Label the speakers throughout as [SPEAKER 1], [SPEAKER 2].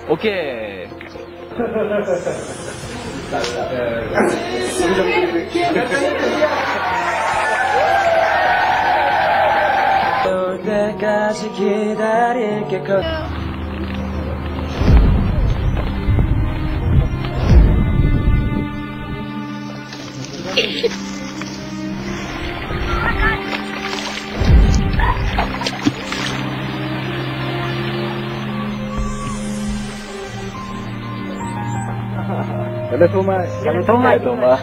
[SPEAKER 1] 오케이. 올 때까지 기다릴게.
[SPEAKER 2] Ada Toma, jangan Toma.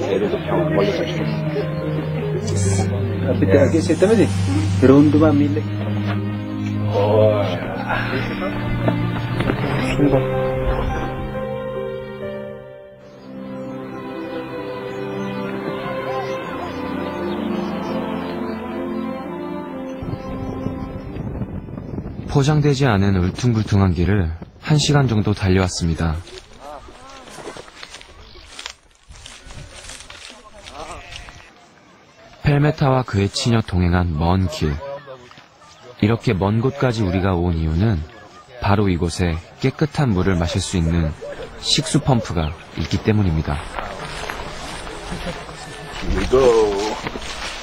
[SPEAKER 1] 얘들도 병 걸려서 죽었어.
[SPEAKER 2] Tapi lagi situ aja. Beruntung milik.
[SPEAKER 3] 포장되지 않은 울퉁불퉁한 길을 1시간 정도 달려왔습니다. 펠메타와 그의 치녀 동행한 먼 길. 이렇게 먼 곳까지 우리가 온 이유는 바로 이곳에 깨끗한 물을 마실 수 있는 식수 펌프가 있기 때문입니다.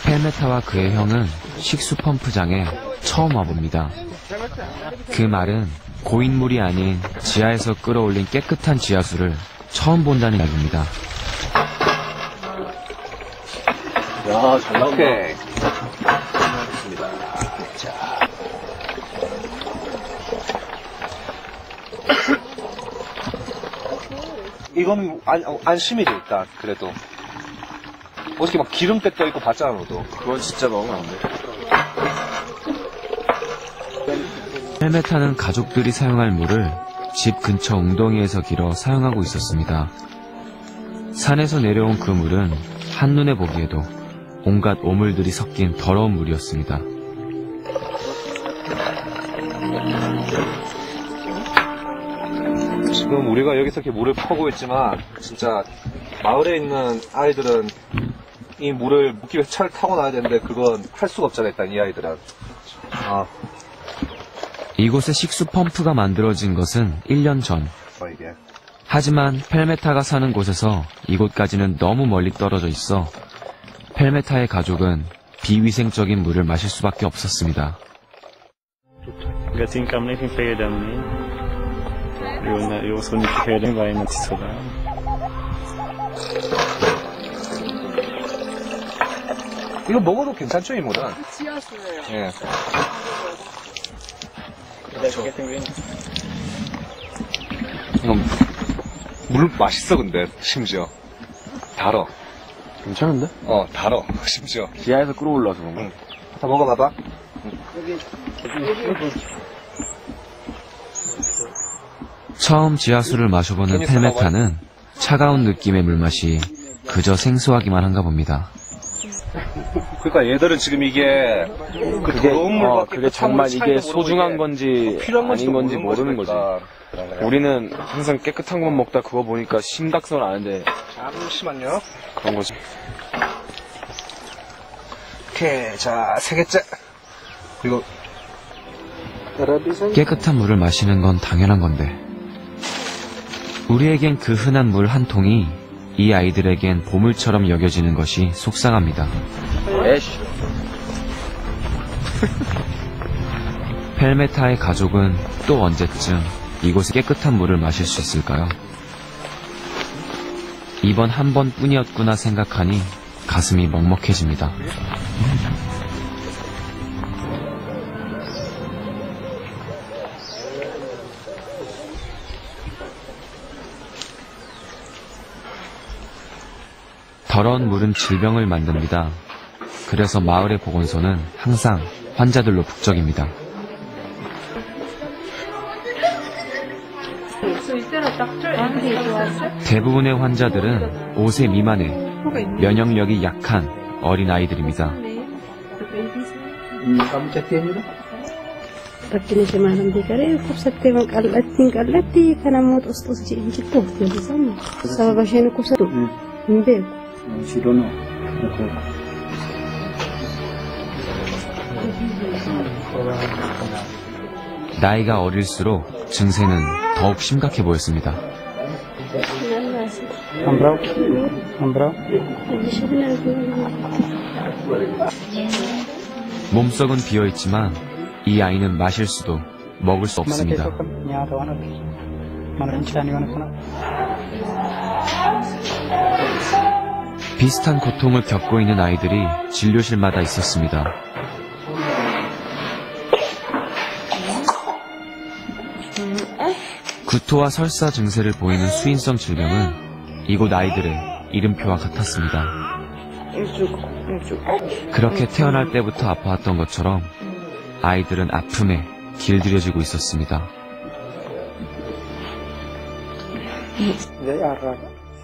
[SPEAKER 3] 펠메타와 그의 형은 식수 펌프장에 처음 와봅니다. 그 말은 고인물이 아닌 지하에서 끌어올린 깨끗한 지하수를 처음 본다는 이야기입니다.
[SPEAKER 1] 야, 잘 나온다. 오케이. 자. 이거는 안심이 돼 있다, 그래도. 어떻게 막 기름때 떠있고 봤잖아, 너도.
[SPEAKER 4] 그건 진짜 먹으면 안 돼.
[SPEAKER 3] 펠메타는 가족들이 사용할 물을 집 근처 웅덩이에서 길어 사용하고 있었습니다. 산에서 내려온 그 물은 한눈에 보기에도 온갖 오물들이 섞인 더러운 물이었습니다.
[SPEAKER 1] 지금 우리가 여기서 이렇게 물을 퍼고 있지만 진짜 마을에 있는 아이들은 이 물을 묻기 위해서 차를 타고 나야 되는데 그건 할 수가 없잖아. 일단 이 아이들은.
[SPEAKER 3] 이곳에 식수 펌프가 만들어진 것은 1년 전.
[SPEAKER 1] 이게.
[SPEAKER 3] 하지만 펠메타가 사는 곳에서 이곳까지는 너무 멀리 떨어져 있어 펠메타의 가족은 비위생적인 물을 마실 수밖에 없었습니다.
[SPEAKER 1] 이거 먹어도 괜찮죠, 이 물은?
[SPEAKER 5] 지하수예요.
[SPEAKER 1] 예. 이거 물 맛있어, 근데 심지어 달어.
[SPEAKER 4] 괜찮은데?
[SPEAKER 1] 달어. 심지어.
[SPEAKER 4] 지하에서 끌어올라서 그런가?
[SPEAKER 1] 응. 다 먹어봐봐.
[SPEAKER 3] 처음 지하수를 마셔보는 펠메타는 차가운 느낌의 물맛이 그저 생소하기만 한가 봅니다.
[SPEAKER 1] 그러니까 얘들은 지금 이게 그 더러운 물밖에
[SPEAKER 4] 그게 정말 이게 소중한 건지
[SPEAKER 1] 필요한
[SPEAKER 4] 아닌 건지 모르는 거지.
[SPEAKER 1] 그러니까.
[SPEAKER 4] 우리는 항상 깨끗한 것만 먹다 그거 보니까 심각성을 아는데
[SPEAKER 1] 잠시만요.
[SPEAKER 4] 그런 거지.
[SPEAKER 1] 오케이, 자, 3개째. 이거
[SPEAKER 3] 깨끗한 물을 마시는 건 당연한 건데 우리에겐 그 흔한 물 한 통이 이 아이들에겐 보물처럼 여겨지는 것이 속상합니다.
[SPEAKER 4] 에이씨.
[SPEAKER 3] 펠메타의 가족은 또 언제쯤 이곳에 깨끗한 물을 마실 수 있을까요? 이번 한 번뿐이었구나 생각하니 가슴이 먹먹해집니다. 더러운 물은 질병을 만듭니다. 그래서 마을의 보건소는 항상 환자들로 북적입니다. 대부분의 환자들은 5세 미만의 면역력이 약한 어린 아이들입니다.
[SPEAKER 6] ربنا جمالهم بكري كبستي من قلتي كان موت أسطس جين جتو في الزمن سبب عشان كبستو من بيك
[SPEAKER 2] 시도노.
[SPEAKER 3] 나이가 어릴수록 증세는 더욱 심각해 보였습니다.
[SPEAKER 2] Ambrau. Ambrau.
[SPEAKER 3] 몸속은 비어있지만 이 아이는 마실 수도 먹을 수 없습니다. 비슷한 고통을 겪고 있는 아이들이 진료실마다 있었습니다. 구토와 설사 증세를 보이는 수인성 질병은 이곳 아이들의 이름표와 같았습니다. 그렇게 태어날 때부터 아파왔던 것처럼 아이들은 아픔에 길들여지고 있었습니다.
[SPEAKER 2] They are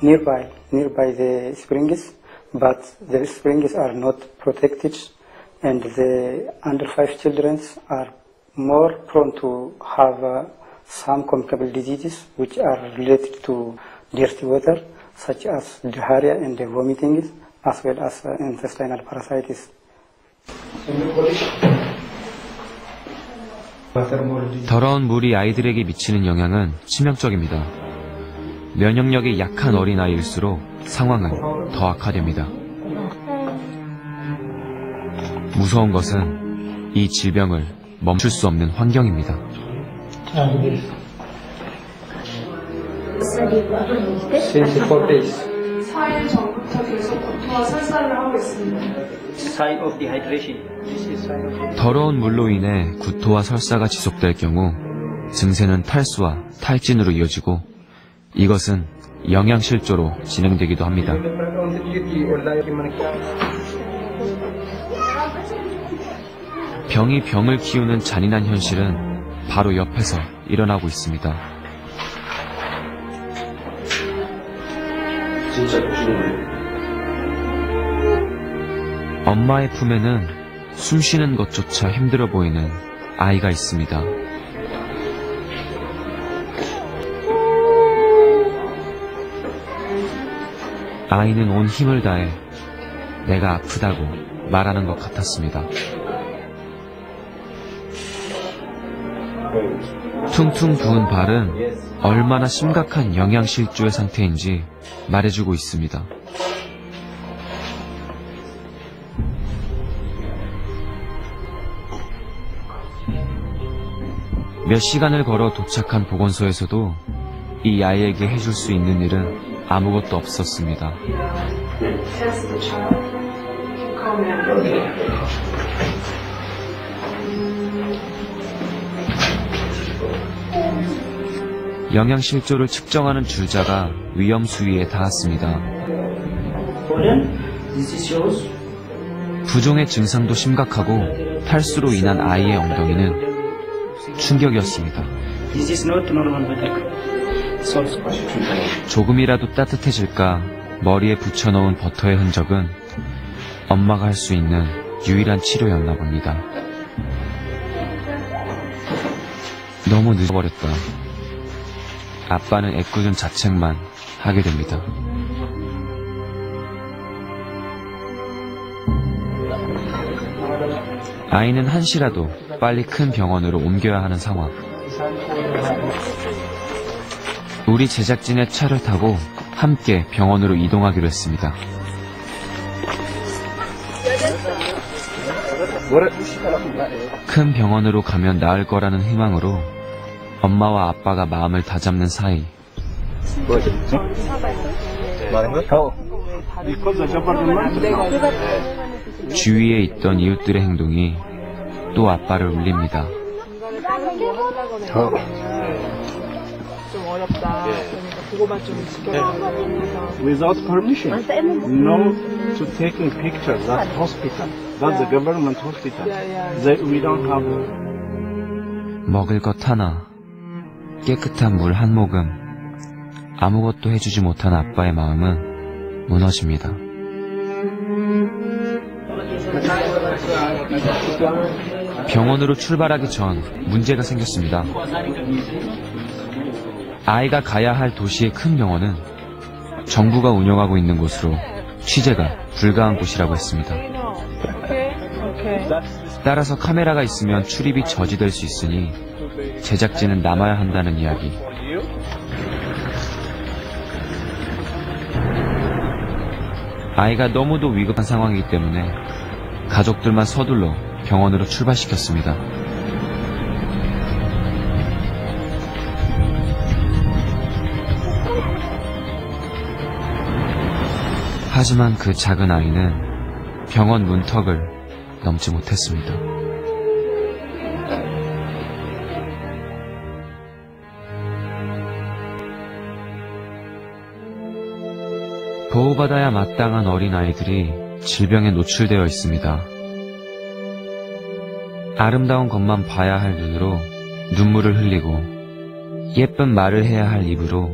[SPEAKER 2] nearby the springs, but the springs are not protected, and the under 5 children are more prone to have some communicable diseases which are related to dirty water, such as diarrhea and vomiting, as well as intestinal parasites.
[SPEAKER 3] 더러운 물이 아이들에게 미치는 영향은 치명적입니다. 면역력이 약한 어린아이일수록 상황은 더 악화됩니다. 무서운 것은 이 질병을 멈출 수 없는 환경입니다.
[SPEAKER 2] 24 days.
[SPEAKER 5] 4일 전부터 계속 구토와 설사를 하고 있습니다.
[SPEAKER 2] Sign of dehydration. This is sign of
[SPEAKER 3] 더러운 물로 인해 구토와 설사가 지속될 경우 증세는 탈수와 탈진으로 이어지고 이것은 영양실조로 진행되기도 합니다. 병이 병을 키우는 잔인한 현실은 바로 옆에서 일어나고 있습니다.
[SPEAKER 1] 진짜 죽는
[SPEAKER 3] 엄마의 품에는 숨쉬는 것조차 힘들어 보이는 아이가 있습니다. 아이는 온 힘을 다해 내가 아프다고 말하는 것 같았습니다. 퉁퉁 부은 발은 얼마나 심각한 영양실조의 상태인지 말해주고 있습니다. 몇 시간을 걸어 도착한 보건소에서도 이 아이에게 해줄 수 있는 일은 아무것도 없었습니다. 영양실조를 측정하는 줄자가 위험 수위에 닿았습니다. 부종의 증상도 심각하고 탈수로 인한 아이의 엉덩이는 충격이었습니다. 조금이라도 따뜻해질까 머리에 붙여놓은 버터의 흔적은 엄마가 할 수 있는 유일한 치료였나 봅니다. 너무 늦어버렸다. 아빠는 애꿎은 자책만 하게 됩니다. 아이는 한시라도 빨리 큰 병원으로 옮겨야 하는 상황. 우리 제작진의 차를 타고 함께 병원으로 이동하기로 했습니다. 큰 병원으로 가면 나을 거라는 희망으로 엄마와 아빠가 마음을 다잡는 사이 주위에 있던 이웃들의 행동이 또 아빠를 울립니다.
[SPEAKER 5] 좀 어렵다. 그러니까 그거만 좀 지켜봐.
[SPEAKER 7] Without permission, no to taking pictures. That hospital, that's the government hospital. We don't have.
[SPEAKER 3] 먹을 것 하나, 깨끗한 물 한 모금, 아무것도 해주지 못한 아빠의 마음은 무너집니다. 병원으로 출발하기 전 문제가 생겼습니다. 아이가 가야 할 도시의 큰 병원은 정부가 운영하고 있는 곳으로 취재가 불가한 곳이라고 했습니다. 따라서 카메라가 있으면 출입이 저지될 수 있으니 제작진은 남아야 한다는 이야기. 아이가 너무도 위급한 상황이기 때문에 가족들만 서둘러 병원으로 출발시켰습니다. 하지만 그 작은 아이는 병원 문턱을 넘지 못했습니다. 보호받아야 마땅한 어린아이들이 질병에 노출되어 있습니다. 아름다운 것만 봐야 할 눈으로 눈물을 흘리고 예쁜 말을 해야 할 입으로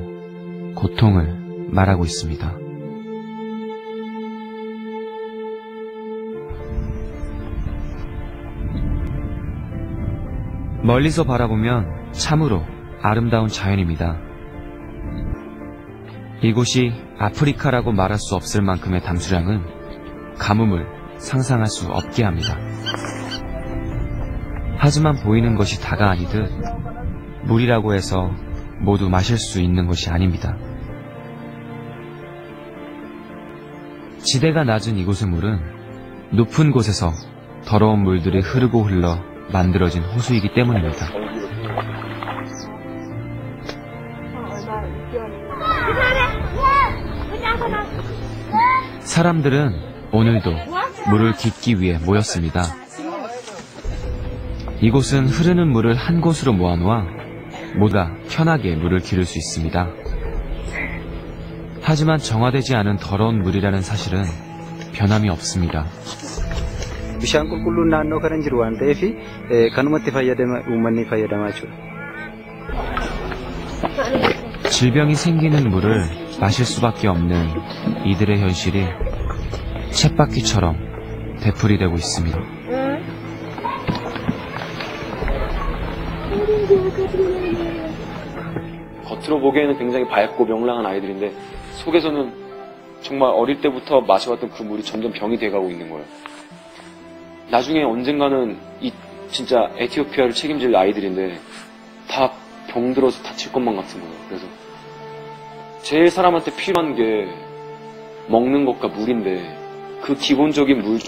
[SPEAKER 3] 고통을 말하고 있습니다. 멀리서 바라보면 참으로 아름다운 자연입니다. 이곳이 아프리카라고 말할 수 없을 만큼의 담수량은 가뭄을 상상할 수 없게 합니다. 하지만 보이는 것이 다가 아니듯 물이라고 해서 모두 마실 수 있는 것이 아닙니다. 지대가 낮은 이곳의 물은 높은 곳에서 더러운 물들이 흐르고 흘러 만들어진 호수이기 때문입니다. 사람들은 오늘도 물을 깃기 위해 모였습니다. 이곳은 흐르는 물을 한 곳으로 모아놓아 모두가 편하게 물을 기를 수 있습니다. 하지만 정화되지 않은 더러운 물이라는 사실은 변함이 없습니다.
[SPEAKER 2] Bishaan qulqulluun naannoo kana jiru waan ta'eef kanumatti uummanni fayyadamaa jechuudha.
[SPEAKER 3] 질병이 생기는 물을 마실 수밖에 없는 이들의 현실이 쳇바퀴처럼 되풀이되고 있습니다.
[SPEAKER 4] 겉으로 보기에는 굉장히 밝고 명랑한 아이들인데 속에서는 정말 어릴 때부터 마셔왔던 그 물이 점점 병이 돼가고 있는 거예요. 나중에 언젠가는 이 진짜 에티오피아를 책임질 아이들인데 다 병들어서 다칠 것만 같은 거예요. 그래서 제일 사람한테 필요한 게 먹는 것과 물인데 그 기본적인 물